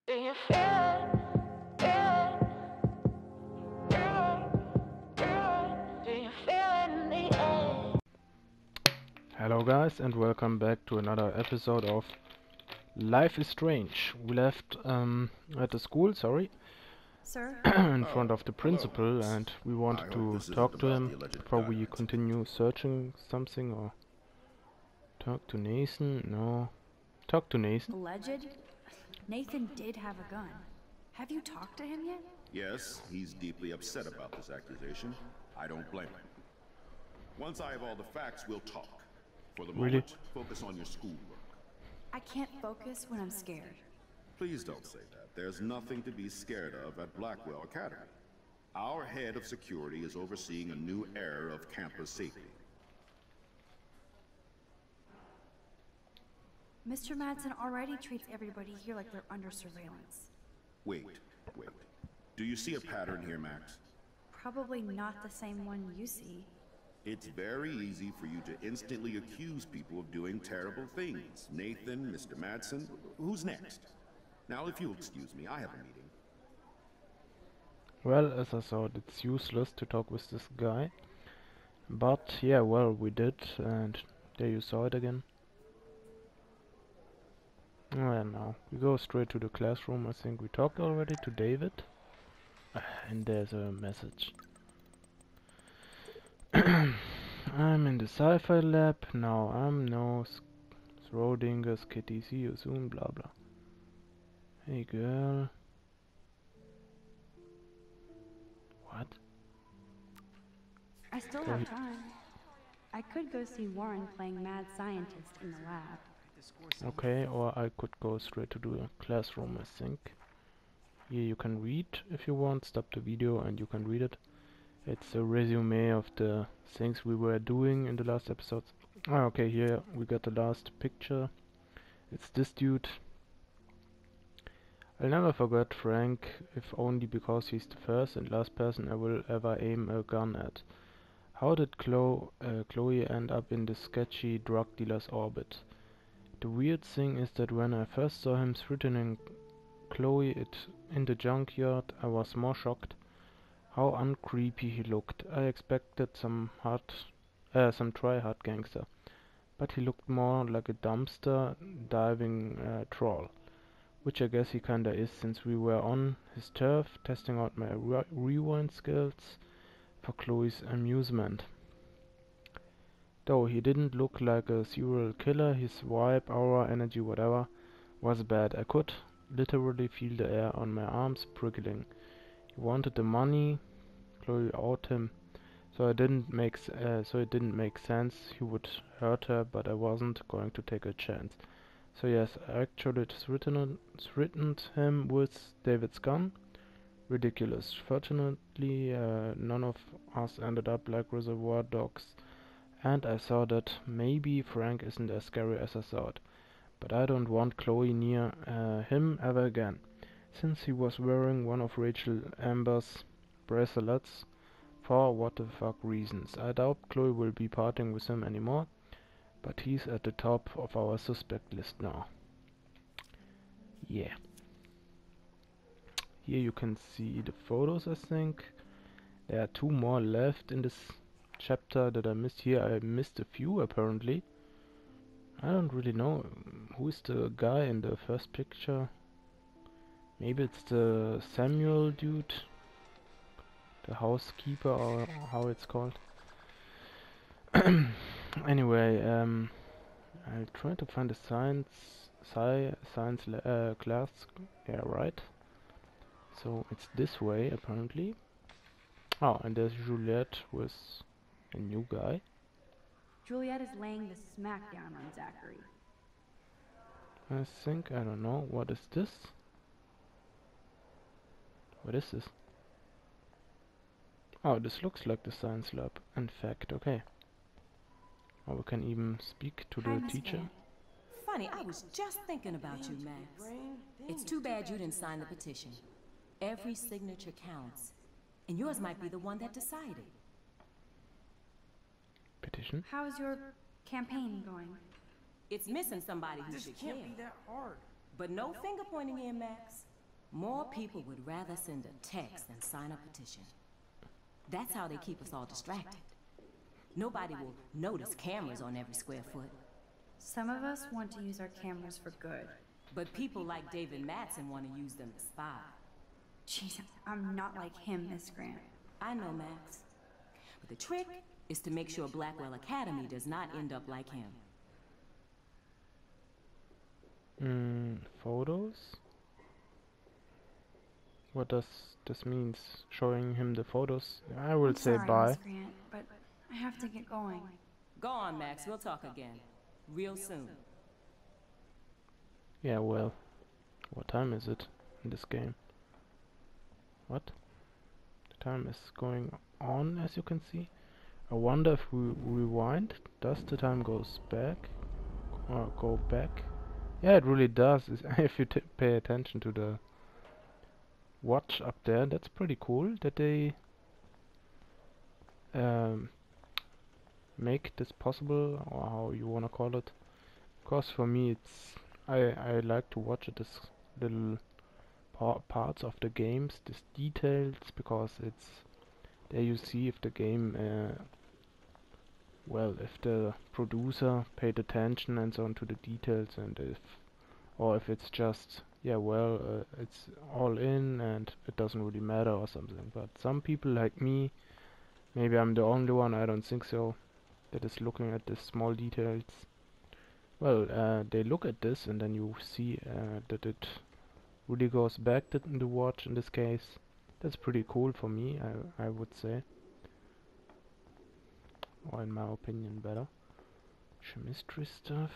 Do you feel it? Do you feel it in the air? Hello guys and welcome back to another episode of Life is Strange. We left at the school, Sir? in front of the principal, and we wanted to talk to him before we continue searching something, or talk to Nathan. No, talk to Nathan. Alleged? Nathan did have a gun. Have you talked to him yet? Yes, he's deeply upset about this accusation. I don't blame him. Once I have all the facts, we'll talk. For the Really? moment, focus on your schoolwork. I can't focus when I'm scared. Please don't say that. There's nothing to be scared of at Blackwell Academy. Our head of security is overseeing a new era of campus safety. Mr. Madsen already treats everybody here like they're under surveillance. Wait. Do you see a pattern here, Max? Probably not the same one you see. It's very easy for you to instantly accuse people of doing terrible things. Nathan, Mr. Madsen, who's next? Now, if you'll excuse me, I have a meeting. Well, as I thought, it's useless to talk with this guy. But yeah, well, we did, and there you saw it again. Well, now we go straight to the classroom. I think we talked already to David. And there's a message. I'm in the sci-fi lab. Now I'm no Schrodinger's kitty. See you soon, blah blah. Hey girl. What? I still have time. I could go see Warren playing mad scientist in the lab. Okay, or I could go straight to the classroom, I think. Here you can read if you want. Stop the video and you can read it. It's a resume of the things we were doing in the last episodes. Okay, here we got the last picture. It's this dude. I'll never forget Frank, if only because he's the first and last person I will ever aim a gun at. How did Chloe end up in the sketchy drug dealer's orbit? The weird thing is that when I first saw him threatening Chloe in the junkyard, I was more shocked how uncreepy he looked. I expected some try-hard gangster, but he looked more like a dumpster diving troll, which I guess he kinda is, since we were on his turf testing out my rewind skills for Chloe's amusement. Though he didn't look like a serial killer, his vibe, aura, energy, whatever, was bad. I could literally feel the air on my arms prickling. He wanted the money. Chloe owed him, so it didn't make sense he would hurt her, but I wasn't going to take a chance. So yes, I actually threatened him with David's gun. Ridiculous. Fortunately, none of us ended up like Reservoir Dogs, and I saw that maybe Frank isn't as scary as I thought. But I don't want Chloe near him ever again, since he was wearing one of Rachel Amber's bracelets for what the fuck reasons. I doubt Chloe will be parting with him anymore, but he's at the top of our suspect list now. Yeah. Here you can see the photos, I think. There are 2 more left in this chapter that I missed here. I missed a few apparently. I don't really know who is the guy in the first picture. Maybe it's the Samuel dude, the housekeeper, or how it's called. Anyway, I'll try to find a science class. Yeah, right. So it's this way apparently. Oh, and there's Juliet with a new guy. Juliet is laying the smackdown on Zachary. I don't know, what is this? What is this? Oh, this looks like the science lab. In fact, okay. Or we can even speak to the teacher. Funny, I was just thinking about you, Max. It's too bad you didn't sign the petition. Every signature counts, and yours might be the one that decided. Petition? How's your campaign going? It's missing somebody who should care. Can't be that hard. But no finger pointing here, Max. More people would rather send a text than sign a petition. That's how they keep us all distracted. Nobody will notice cameras on every square foot. Some of us want to use our cameras for good. But people like David Madsen want to use them to spy. Jeez, I'm not like him, Miss Grant. I know, Max. But the trick is to make sure Blackwell Academy does not end up like him. Photos? What does this means? Showing him the photos? I will say Sorry, bye. Miss Grant, but I have to get going. Go on, Max. We'll talk again. Real soon. Yeah, well, what time is it in this game? What? The time is going on, as you can see. I wonder if we rewind, does the time goes back? Or go back? Yeah, it really does. If you pay attention to the watch up there, that's pretty cool that they make this possible, or how you wanna call it. Because for me, it's I like to watch this little parts of the games, these details, because it's there you see if the game, well, if the producer paid attention and so on to the details, and if it's just, yeah, well, it's all in and it doesn't really matter or something. But some people like me, maybe I'm the only one, I don't think so, that is looking at the small details. Well, they look at this and then you see that it really goes back in the watch in this case. That's pretty cool for me, I would say. Or in my opinion, better. Chemistry stuff.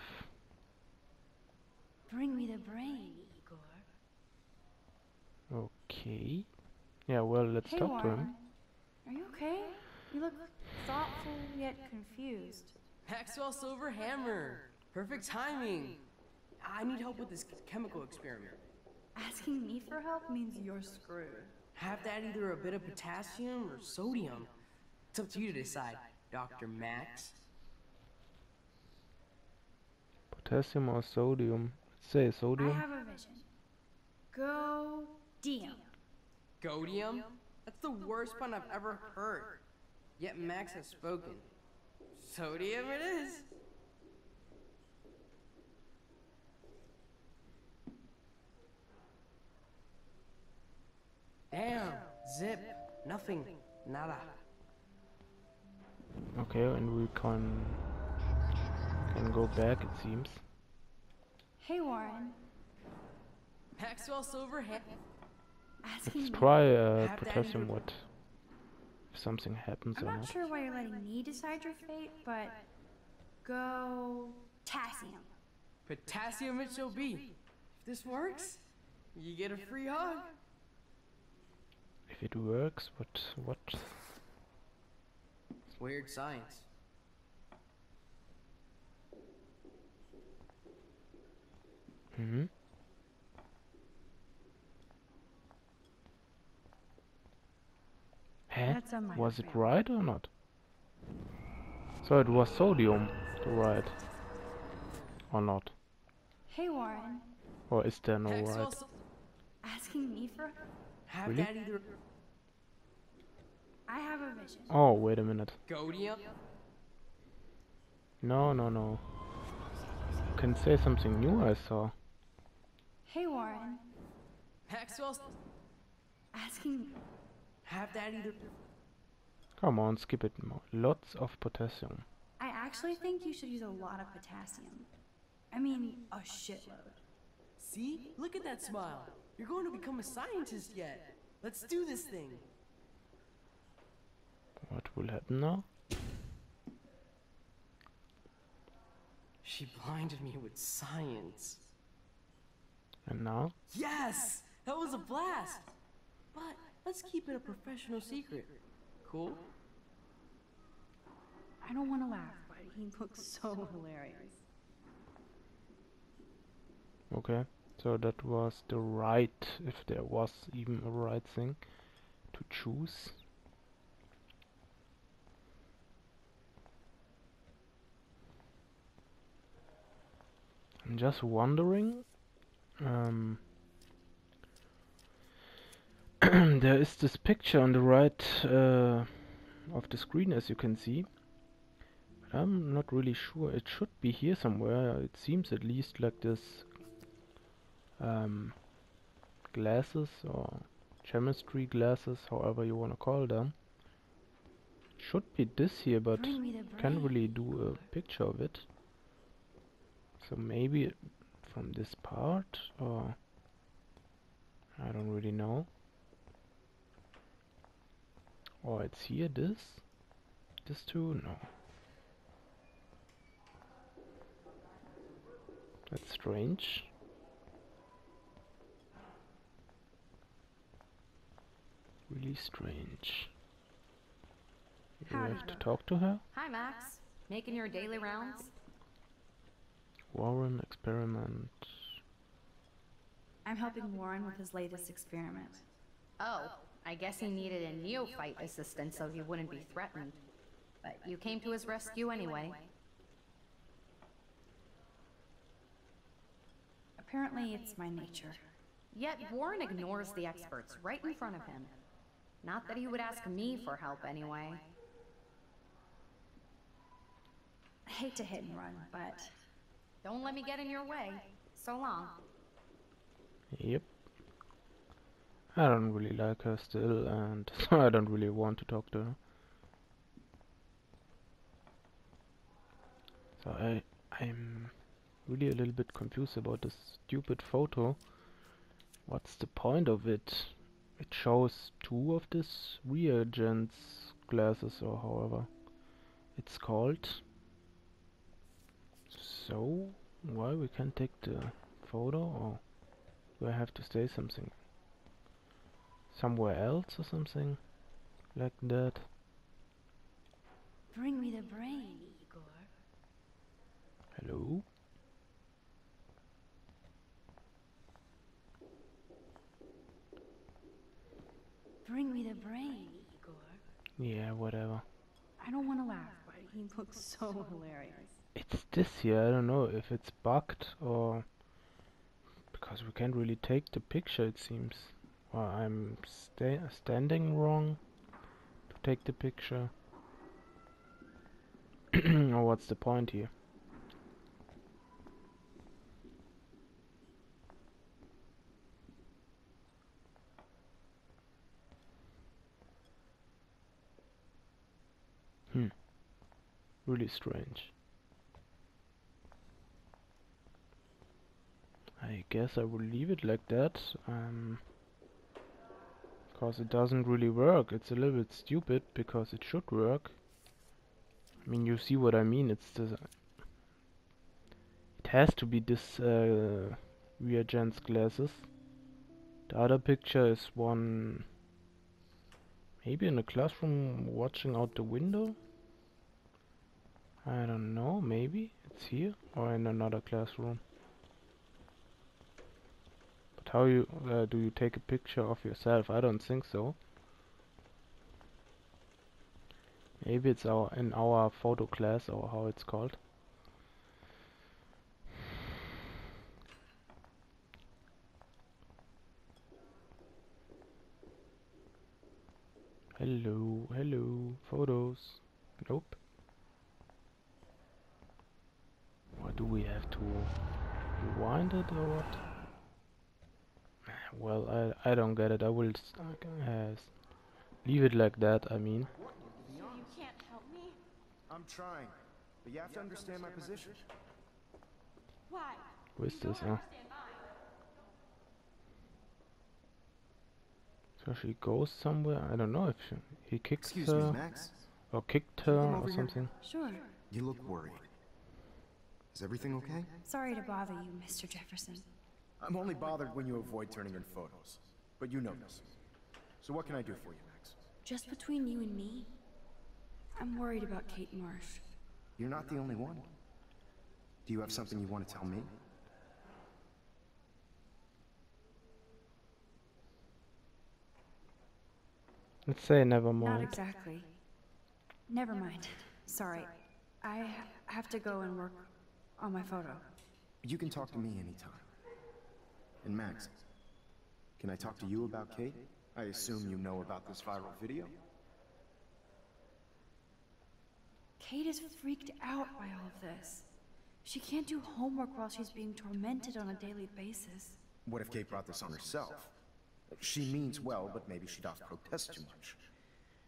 Bring me the brain, Igor. Okay. Yeah, well, let's Hey, talk to him. Warren. Are you okay? You look thoughtful yet confused. Maxwell Silver Hammer. Perfect timing. I need help with this chemical experiment. Asking me for help means you're screwed. Have to add either a bit of potassium or sodium. It's up to you to decide, Dr. Max. Potassium or sodium? Say I sodium. have a vision. Go Diem. Godium? That's the worst pun I've ever heard. Yet Max has spoken. Sodium it is. Damn. Zip. Nothing. Nada. Okay, and we can go back, it seems. Hey, Warren. Maxwell Silver Hammer. Asking Let's me. try Have to add potassium. either- What if something happens I'm or not not? sure why you're letting me decide your fate, but go Potassium. Potassium it shall be. If this works, you get a free hug. If it works, what? Weird science. Hmm. That's a minor Was it fail. right or not? So it was sodium, right? Or not? Hey, Warren. Or is there no Maxwell right? Sil- Asking me for. Have Really? that either I have a vision. Oh, wait a minute. Godium. No. You can say something new, I saw. Hey, Warren. Maxwell. Asking. Have that either. Come on, skip it more. Lots of potassium. I actually think you should use a lot of potassium. I mean, a shitload. See? Look at that smile. You're going to become a scientist yet. Let's do this thing. What will happen now? She blinded me with science. And now? Yes! That was a blast! But let's keep it a professional secret. Cool? I don't want to laugh, but he looks so hilarious. Okay. So that was the right, if there was even a right thing to choose. I'm just wondering, There is this picture on the right of the screen, as you can see. But I'm not really sure. It should be here somewhere. It seems at least like this glasses or chemistry glasses, however you want to call them. Should be this here, but Bring me the can't brain. really do a picture of it. So maybe from this part, or I don't really know. Or it's here, this too? No. That's strange. Really strange. You Howdy. have to talk to her? Hi, Max. Making your daily rounds? Warren experiment. I'm helping Warren with his latest experiment. Oh, I guess he needed a neophyte assistant so he wouldn't be threatened. But you came to his rescue anyway. Apparently, it's my nature. Yet Warren ignores the experts right in front of him. Not that he would ask me for help anyway. I hate to hit and run, but Don't let me get in your way. So long. Yep. I don't really like her still, and so I don't really want to talk to her. So I'm really a little bit confused about this stupid photo. What's the point of it? It shows two of these reagents glasses, or however it's called. So why we can't take the photo, or do I have to say something somewhere else or something like that? bring me the brain, Igor. Hello? Bring me the brain, Igor. Yeah, whatever. I don't want to laugh, but he looks so hilarious. It's this here, I don't know if it's bugged or because we can't really take the picture, it seems. Or I'm standing wrong to take the picture. Or what's the point here? Really strange. I guess I will leave it like that, because it doesn't really work. It's a little bit stupid because it should work. I mean, you see what I mean. It's the it has to be this reagents glasses. The other picture is one maybe in a classroom watching out the window. I don't know, maybe it's here or in another classroom. But how you do you take a picture of yourself? I don't think so. Maybe it's in our photo class, or how it's called. Hello, hello, photos. Nope. What do we have to rewind it or what? Well, I don't get it. I will leave it like that, I mean. You can't help me? I'm trying, but you have to understand my position. Why? Who is this, huh? So she goes somewhere. I don't know if he kicks Excuse her me, Max. or kicked her Come or over here. something. Sure. You look worried. Is everything okay? Sorry to bother you, Mr. Jefferson. I'm only bothered when you avoid turning in photos. But you know this. So what can I do for you, Max? Just between you and me, I'm worried about Kate Marsh. You're not the only one. Do you have something you want to tell me? Let's say never Not mind. exactly. Never mind. Sorry. I have to go and work on my photo. You can talk to me anytime. And Max, can I talk to you about Kate? I assume you know about this viral video? Kate is freaked out by all of this. She can't do homework while she's being tormented on a daily basis. What if Kate brought this on herself? She means well, but maybe she does protest too much.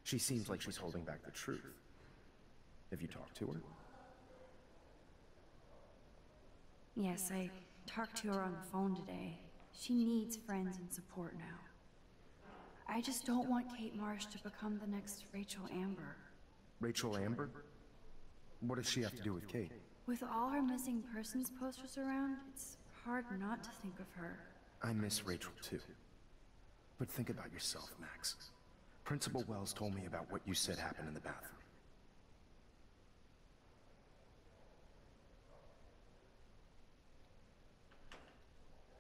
She seems like she's holding back the truth. Have you talked to her? Yes, I talked to her on the phone today. She needs friends and support now. I just don't want Kate Marsh to become the next Rachel Amber. Rachel Amber? What does she have to do with Kate? With all her missing persons posters around, it's hard not to think of her. I miss Rachel too. But think about yourself, Max. Principal Wells told me about what you said happened in the bathroom.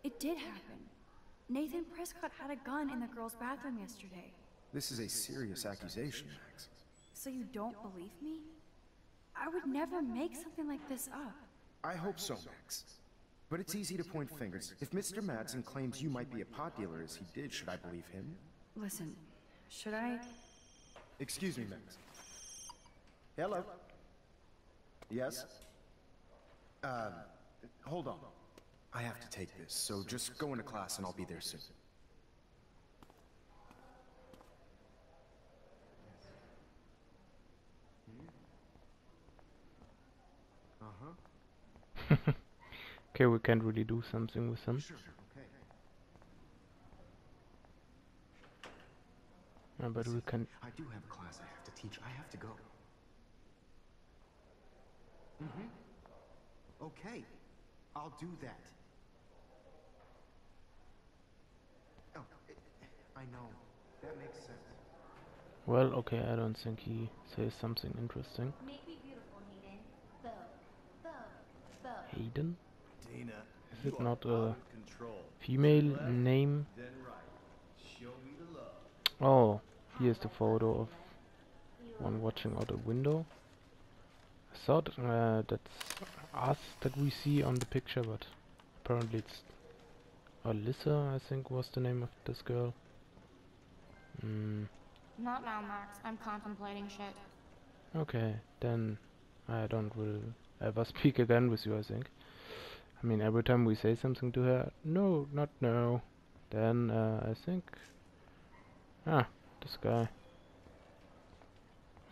It did happen. Nathan Prescott had a gun in the girls' bathroom yesterday. This is a serious accusation, Max. So you don't believe me? I would never make something like this up. I hope so, Max. But it's easy to point fingers. If Mr. Madsen claims you might be a pot dealer as he did, should I believe him? Listen, should I? Excuse me, Max. Hello? Yes? Hold on. I have to take this, so just go into class and I'll be there soon. Okay, we can't really do something with them. Sure, okay. But we can. I do have a class I have to teach. I have to go. Okay. I'll do that. Oh, I know. That makes sense. Well, okay, I don't think he says something interesting. Make me beautiful, Hayden. Vogue. Vogue. Vogue. Hayden? Dana, Is it not a control. female name? Then right. Show me the love. Oh, here's the photo of one watching out a window. I thought that's us that we see on the picture, but apparently it's Alyssa, I think was the name of this girl. Not now, Max. I'm contemplating shit. Okay, then I don't will ever speak again with you, I think. I mean, every time we say something to her, no, not no, then I think... this guy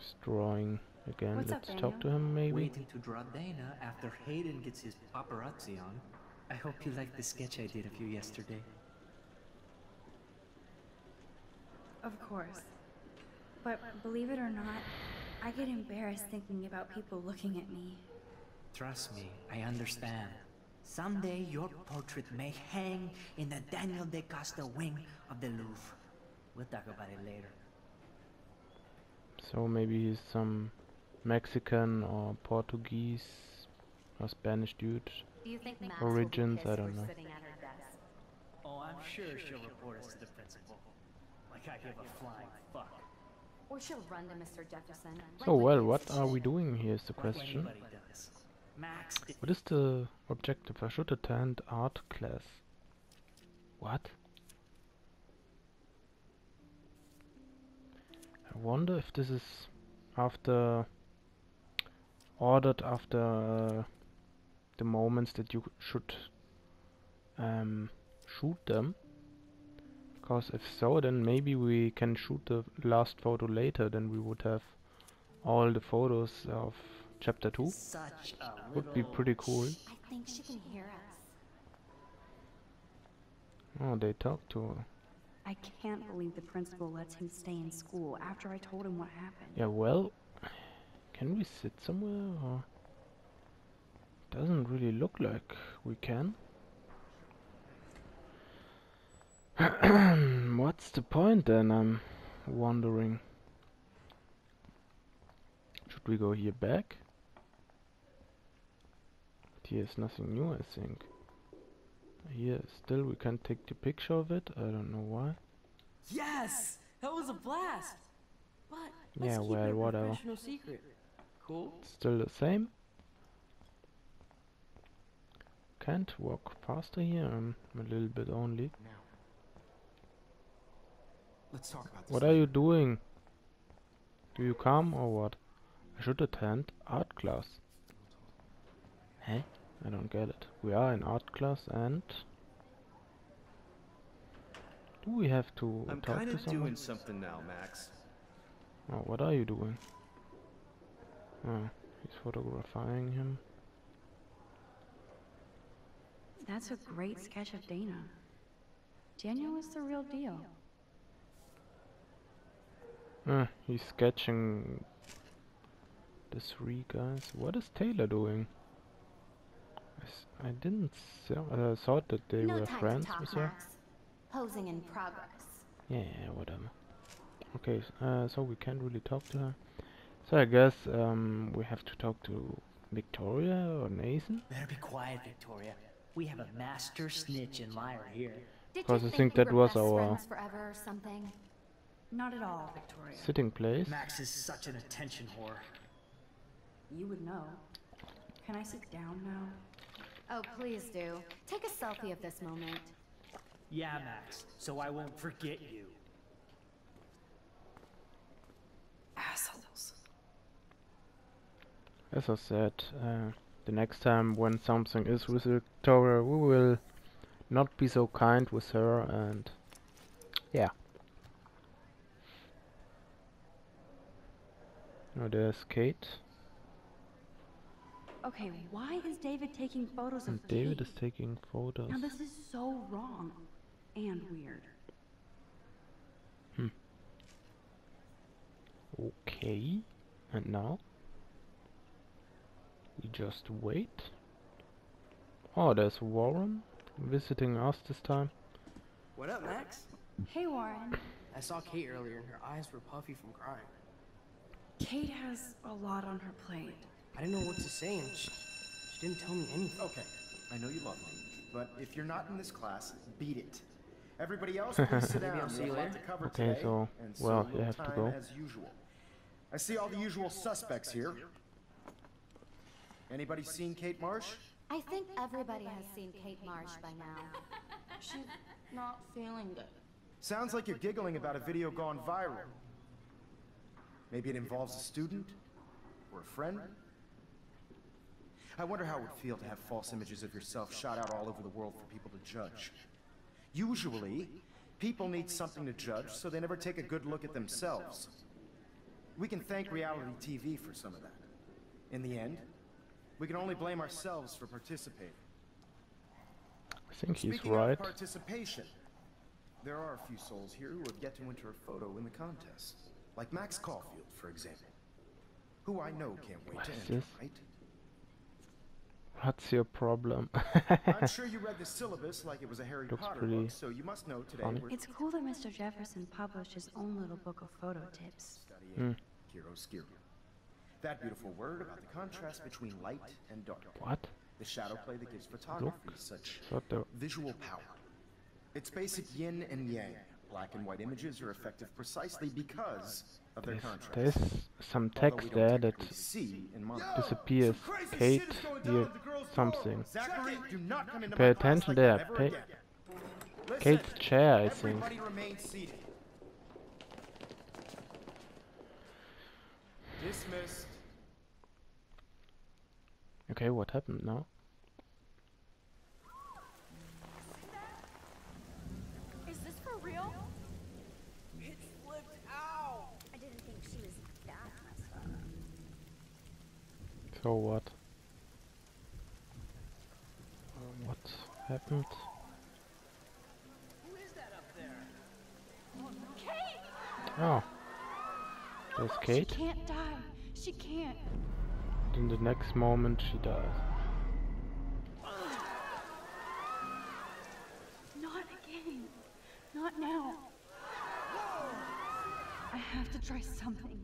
is drawing again. What's up, Let's Daniel? talk to him, maybe. Waiting to draw Dana after Hayden gets his paparazzi on. I hope you liked the sketch I did of you yesterday. Of course. But believe it or not, I get embarrassed thinking about people looking at me. Trust me, I understand. Someday your portrait may hang in the Daniel De Costa wing of the Louvre. We'll talk about it later. So maybe he's some Mexican or Portuguese or Spanish dude. Do you think Max Origins, will be I pissed don't we're know. sitting at her desk? Oh, I'm sure she'll report us to the principal. Like I give a flying fuck. Or she'll run to Mr. Jefferson. So well, what are we doing here is the Like question. anybody does. Max did What is the objective? I should attend art class. What? I wonder if this is ordered after the moments that you should shoot them. Because if so, then maybe we can shoot the last photo later, then we would have all the photos of chapter 2. such a Would be pretty cool. I think she can hear us. Oh, they talk to her. I can't believe the principal lets him stay in school after I told him what happened. Yeah, well, can we sit somewhere? Or doesn't really look like we can. What's the point then? I'm wondering. Should we go here back? But here's nothing new, I think. Here still we can take the picture of it. I don't know why. Yes! That was a blast! But Yeah, let's keep well, it a whatever. professional secret. Cool? Still the same. Can't walk faster here. A little bit only. Let's talk about this. What are you doing? Do you come or what? I should attend art class. Hey? I don't get it. We are in art class and... Do we have to I'm talk kind to of someone? doing something now, Max. Oh, what are you doing? Oh, he's photographing him. That's a great sketch of Dana. Daniel is the real deal. He's sketching the three guys. What is Taylor doing? I didn't thought that they No were time friends to talk, with her. Max. Posing in progress. Yeah, whatever. Okay, so we can't really talk to her. So I guess we have to talk to Victoria or Nathan. Better be quiet, Victoria. We have a master snitch and liar here. Did Because you I think we that were was best our friends forever or something? Not at all, Victoria. sitting place. Max is such an attention whore. You would know. Can I sit down now? Oh, please do. Take a selfie of this moment. Yeah, Max, so I won't forget you. Assholes. As I said, the next time when something is with Victoria, we will not be so kind with her, and yeah. Now there's Kate, Okay, why is David taking photos and of David Kate? is taking photos. Now this is so wrong and weird. Okay, and now we just wait. Oh, there's Warren visiting us this time. What up, Max? Hey, Warren. I saw Kate earlier and her eyes were puffy from crying. Kate has a lot on her plate. I didn't know what to say and she didn't tell me anything. Okay, I know you love me, but if you're not in this class, beat it. Everybody else, please sit down. I'll see We you have a lot later. to cover Okay, today, so, and well, you little have to time go. as usual. I see all the usual suspects here. Anybody seen Kate Marsh? I think everybody has seen Kate Marsh by now. She's not feeling good. Sounds like you're giggling about a video gone viral. Maybe it involves a student? Or a friend? I wonder how it would feel to have false images of yourself shot out all over the world for people to judge. Usually, people need something to judge, so they never take a good look at themselves. We can thank reality TV for some of that. In the end, we can only blame ourselves for participating. I think he's Speaking right. of participation, there are a few souls here who have yet to enter a photo in the contest. Like Max Caulfield, for example. Who I know can't wait What to is enter, this? right? What's your problem? I'm sure you read the syllabus like it was a Harry Looks Potter pretty book, so you must know today funny. we're It's cool that Mr. Jefferson published his own little book of photo tips. studying chiaroscuro. That beautiful word about the contrast between light and dark. What? The shadow play that gives photography Look. such Thought there visual power. It's basic yin and yang. Black and white images are effective precisely because of their contrast. there's some Although text we don't there that technically see in mono. disappears. Kate, here, something. Zachary, do not come into Pay my class attention like there. that ever Pay- again. Listen, Kate's chair, I think. everybody remain seated. Dismissed. Okay, what happened now? Is this for real? It flipped out! I didn't think she was that messed up. So what? What happened? Who is that up there? Oh. There's Kate. She can't die. She can't. In the next moment she dies. Not again. Not now. I have to try something.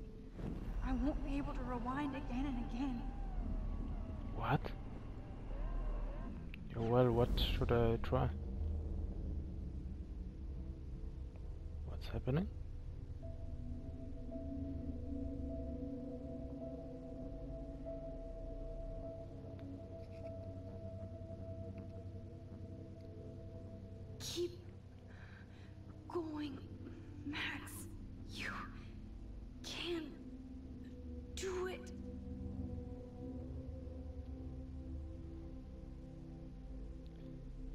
I won't be able to rewind again and again. What? Yeah, well, what should I try? What's happening? Keep going, Max, you can do it.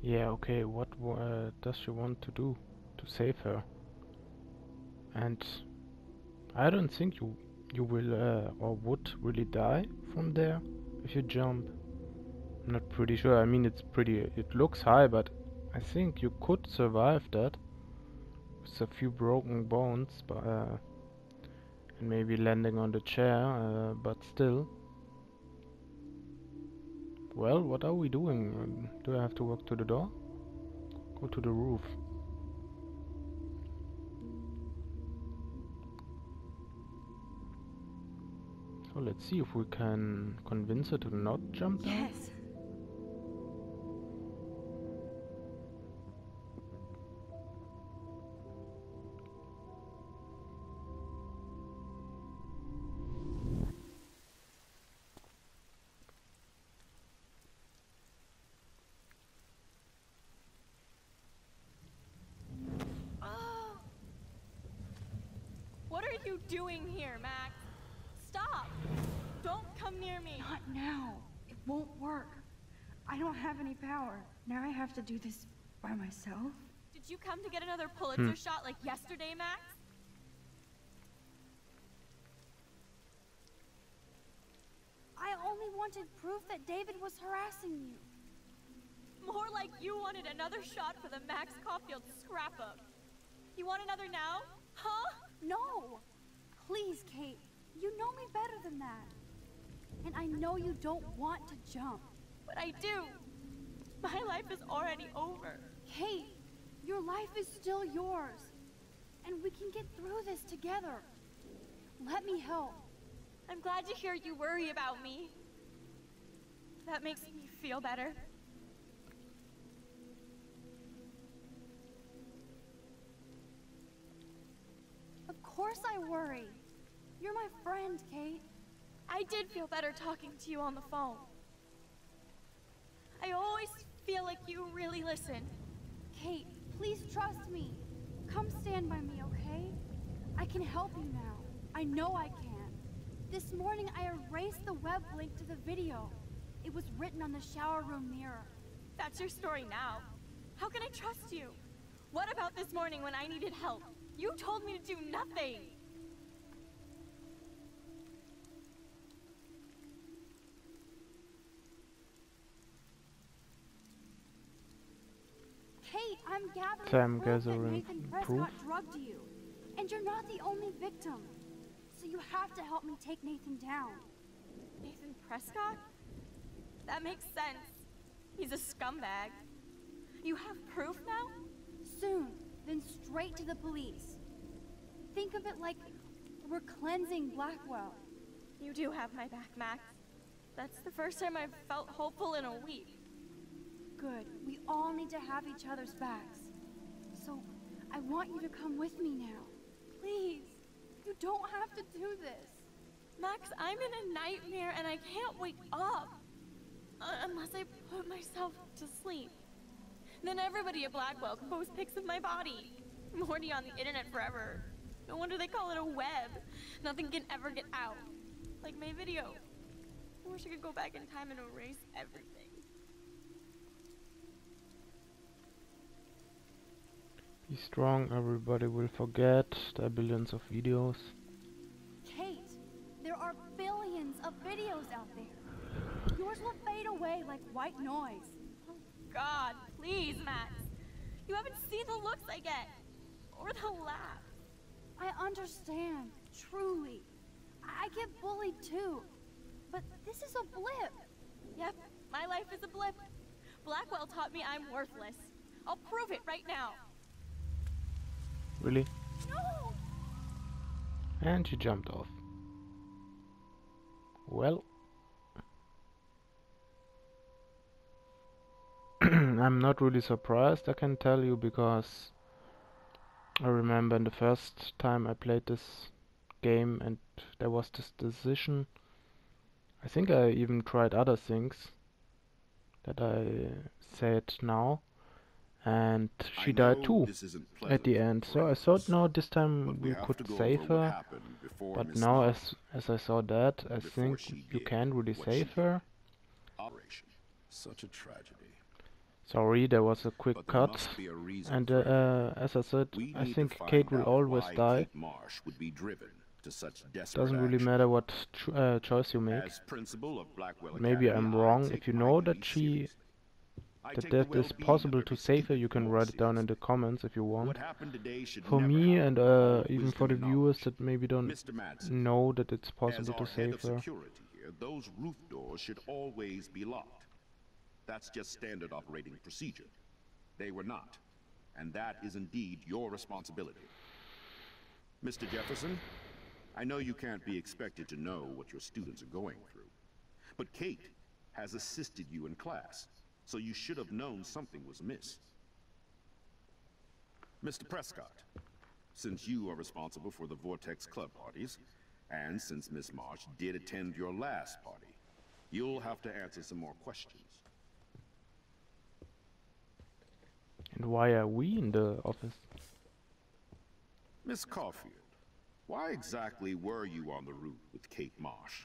Yeah, okay, what does she want to do to save her? And I don't think you will or would really die from there if you jump. I'm not pretty sure. I mean, it looks high, but I think you could survive that with a few broken bones, but and maybe landing on the chair, but still. Well, what are we doing? Do I have to walk to the door? Go to the roof. So let's see if we can convince her to not jump down. Yes. What are you doing here, Max? Stop! Don't come near me! Not now. It won't work. I don't have any power. Now I have to do this by myself. Did you come to get another Pulitzer shot like yesterday, Max? I only wanted proof that David was harassing you. More like you wanted another shot for the Max Caulfield scrapbook. You want another now? Huh? No! Please, Kate. You know me better than that. And I know you don't want to jump. But I do. My life is already over. Kate, your life is still yours. And we can get through this together. Let me help. I'm glad to hear you worry about me. That makes me feel better. Of course I worry. You're my friend, Kate. I did feel better talking to you on the phone. I always feel like you really listen. Kate, please trust me. Come stand by me, okay? I can help you now. I know I can. This morning I erased the web link to the video. It was written on the shower room mirror. That's your story now. How can I trust you? What about this morning when I needed help? You told me to do nothing. Kate, I'm gathering So I'm proof that gathering Nathan Prescott drugged you. And you're not the only victim. So you have to help me take Nathan down. Nathan Prescott? That makes sense. He's a scumbag. You have proof now? Soon, then straight to the police. Think of it like we're cleansing Blackwell. You do have my back, Max. That's the first time I've felt hopeful in a week. Good. We all need to have each other's backs. So, I want you to come with me now. Please. You don't have to do this. Max, I'm in a nightmare and I can't wake up. Unless I put myself to sleep. Then everybody at Blackwell can post pics of my body. I'm already on the internet forever. No wonder they call it a web. Nothing can ever get out. Like my video. I wish I could go back in time and erase everything. Be strong, everybody will forget. There are billions of videos. Kate, there are billions of videos out there. Yours will fade away like white noise. Oh God, please, Max. You haven't seen the looks I get. Or the laughs. I understand, truly. I get bullied too. But this is a blip. Yep, my life is a blip. Blackwell taught me I'm worthless. I'll prove it right now. Really? No! And she jumped off. Well. I'm not really surprised, I can tell you, because I remember in the first time I played this game and there was this decision. I think I even tried other things that I said now, and she I died know too this isn't at the pleasant, end. So I thought, no, this time but we have could to go save over what her. happened before But Miss now, Marsh, as I saw that, I before think she you did can't really what she save did. her. Operation. Such a tragedy. Sorry, there was a quick But there cut. must be a reason And for everything. as I said, We I need to think find Kate will out always why die. Kate Marsh would be driven to such desperate Doesn't really action. matter what choice you make. As principal of Blackwell Maybe Academy, I'm I wrong. take If you my know duty that she I that take the that is well-being of possible every to save her, student you can more write it down in seriously. the comments if you want. What happened today should For never me happen. and All even wisdom for the and viewers knowledge. that maybe don't Mr. Madsen, know that it's as possible our to head save of her. security here, those roof doors should always be locked. That's just standard operating procedure. They were not. And that is indeed your responsibility. Mr. Jefferson, I know you can't be expected to know what your students are going through. But Kate has assisted you in class, so you should have known something was amiss. Mr. Prescott, since you are responsible for the Vortex Club parties, and since Miss Marsh did attend your last party, you'll have to answer some more questions. And why are we in the office? Miss Caulfield, why exactly were you on the route with Kate Marsh?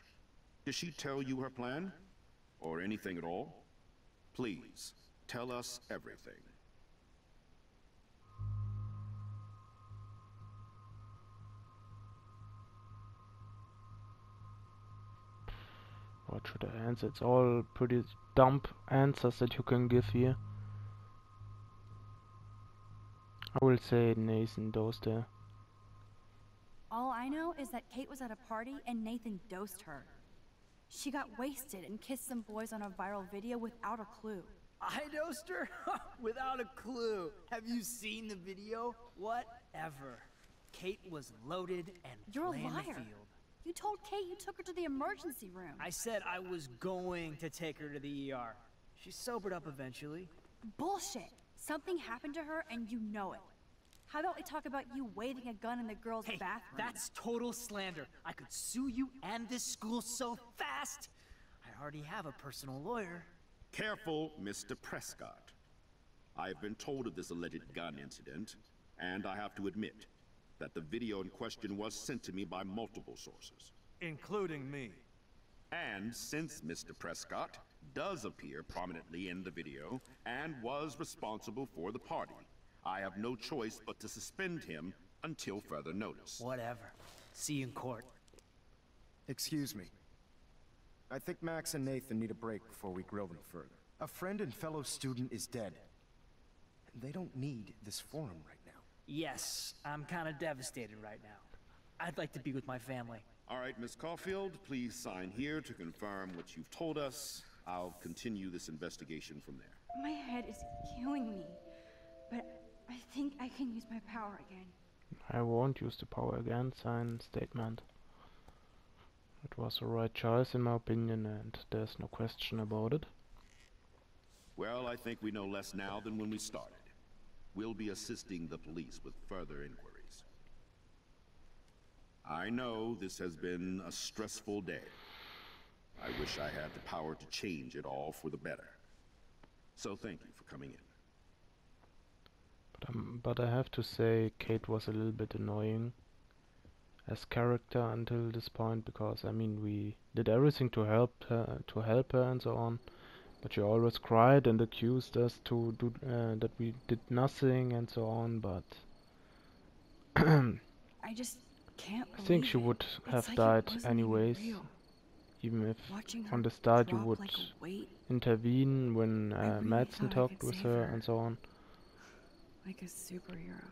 Did she tell you her plan? Or anything at all? Please, tell us everything. What should I answer? It's all pretty dumb answers that you can give here. I will say Nathan dosed her. All I know is that Kate was at a party and Nathan dosed her. She got wasted and kissed some boys on a viral video without a clue. I dosed her? Without a clue. Have you seen the video? Whatever. Kate was loaded and You're a playing the liar. field. You told Kate you took her to the emergency room. I said I was going to take her to the ER. She sobered up eventually. Bullshit. Something happened to her and you know it. How about we talk about you waving a gun in the girls' Hey, bathroom? that's total slander. I could sue you and this school so fast. I already have a personal lawyer. Careful, Mr. Prescott. I've been told of this alleged gun incident, and I have to admit that the video in question was sent to me by multiple sources. Including me. And since Mr. Prescott does appear prominently in the video and was responsible for the party, I have no choice but to suspend him until further notice. Whatever. See you in court. Excuse me. I think Max and Nathan need a break before we grill them further. A friend and fellow student is dead. And they don't need this forum right now. Yes, I'm kind of devastated right now. I'd like to be with my family. All right, Miss Caulfield, please sign here to confirm what you've told us. I'll continue this investigation from there. My head is killing me, but I think I can use my power again. I won't use the power again. Sign statement. It was the right choice in my opinion, and there's no question about it. Well, I think we know less now than when we started. We'll be assisting the police with further inquiries. I know this has been a stressful day. I wish I had the power to change it all for the better. So thank you for coming in. But I have to say Kate was a little bit annoying as character until this point, because I mean we did everything to help her and so on, but she always cried and accused us to do that we did nothing and so on. But I just can't I think she would have died anyways, even if on the start you would intervene when Madsen talked with her and so on. Like a superhero.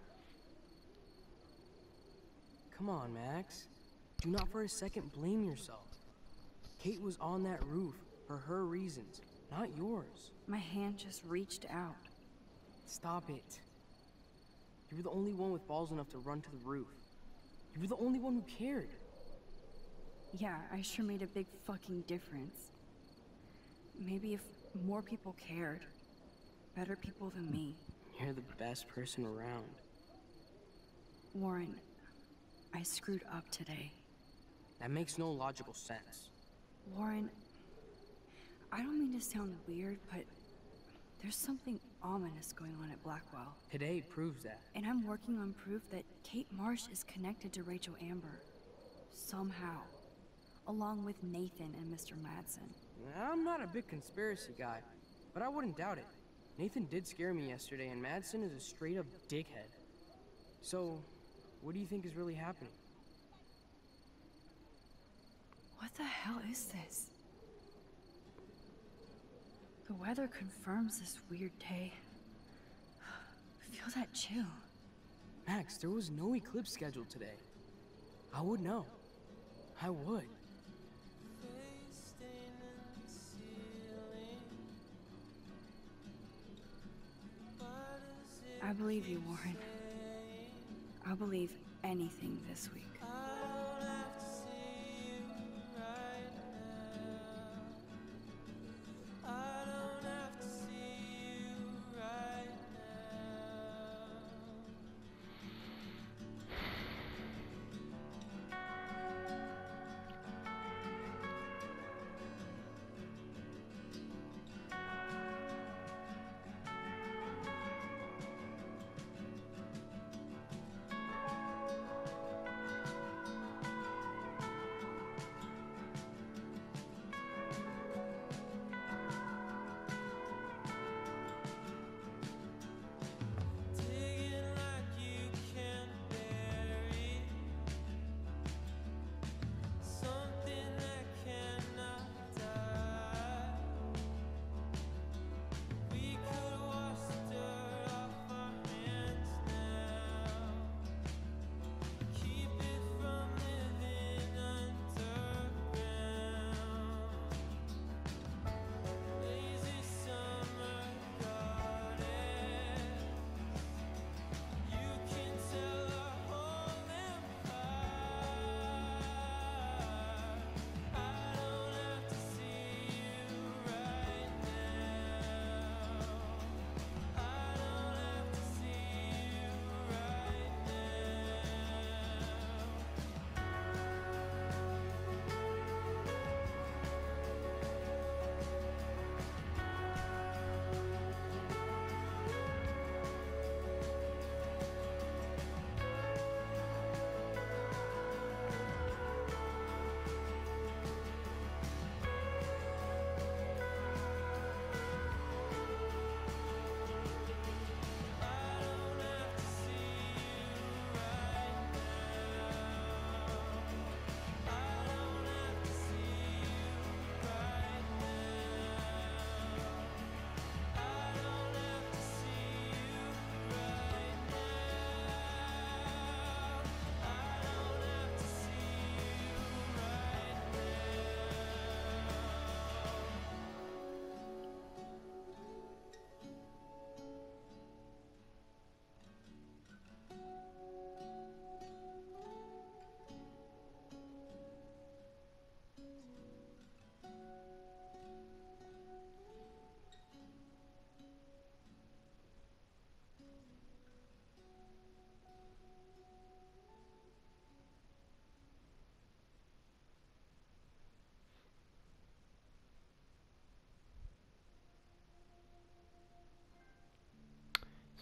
Come on, Max. Do not for a second blame yourself. Kate was on that roof for her reasons, not yours. My hand just reached out. Stop it. You were the only one with balls enough to run to the roof. You were the only one who cared. Yeah, I sure made a big fucking difference. Maybe if more people cared. Better people than me. You're the best person around. Warren, I screwed up today. That makes no logical sense. Warren, I don't mean to sound weird, but There's something ominous going on at Blackwell. Today proves that. And I'm working on proof that Kate Marsh is connected to Rachel Amber. Somehow. Along with Nathan and Mr. Madsen. I'm not a big conspiracy guy, but I wouldn't doubt it. Nathan did scare me yesterday, and Madsen is a straight-up dickhead. So, what do you think is really happening? What the hell is this? The weather confirms this weird day. Feel that chill. Max, there was no eclipse scheduled today. I would know. I would. I believe you, Warren. I'll believe anything this week.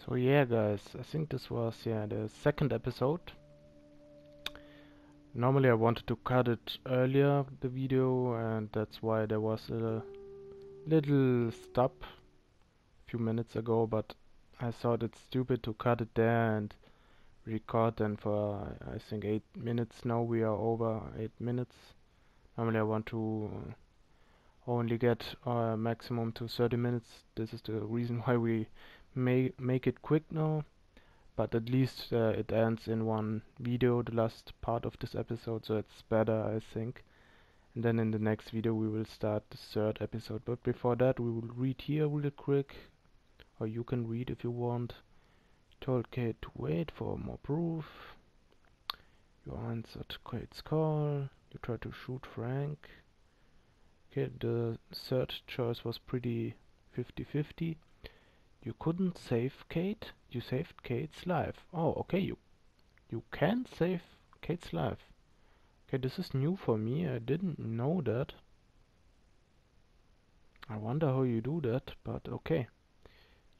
So yeah guys, I think this was the second episode. Normally I wanted to cut it earlier, the video, and that's why there was a little stop a few minutes ago, but I thought it's stupid to cut it there and record then for I think 8 minutes. Now we are over 8 minutes. Normally I want to only get maximum to 30 minutes. This is the reason why we make it quick now, but at least it ends in one video, the last part of this episode, so it's better I think. And then in the next video we will start the third episode, but before that we will read here real quick, or you can read if you want. Told Kate to wait for more proof. You answered Kate's call. You tried to shoot Frank. Okay, the third choice was pretty 50-50. You couldn't save Kate. You saved Kate's life. Oh, okay, you can save Kate's life. Okay, this is new for me. I didn't know that. I wonder how you do that, but okay.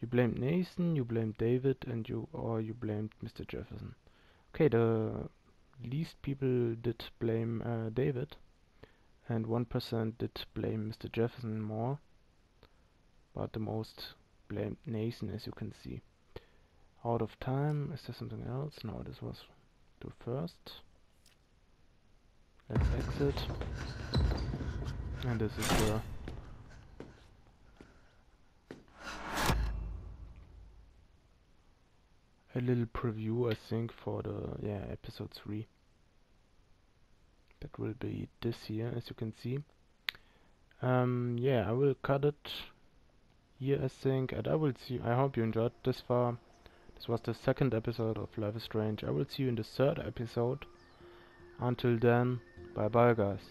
You blamed Nathan, you blamed David, and you blamed Mr. Jefferson. Okay, the least people did blame David, and 1% did blame Mr. Jefferson more, but the most blamed Nathan, as you can see. Out of time. Is there something else? No, this was the first. Let's exit. And this is the a little preview, I think, for the episode 3. That will be this here, as you can see. I will cut it here, I think, and I will see. I hope you enjoyed this far. This was the second episode of Life is Strange. I will see you in the third episode. Until then, bye bye guys.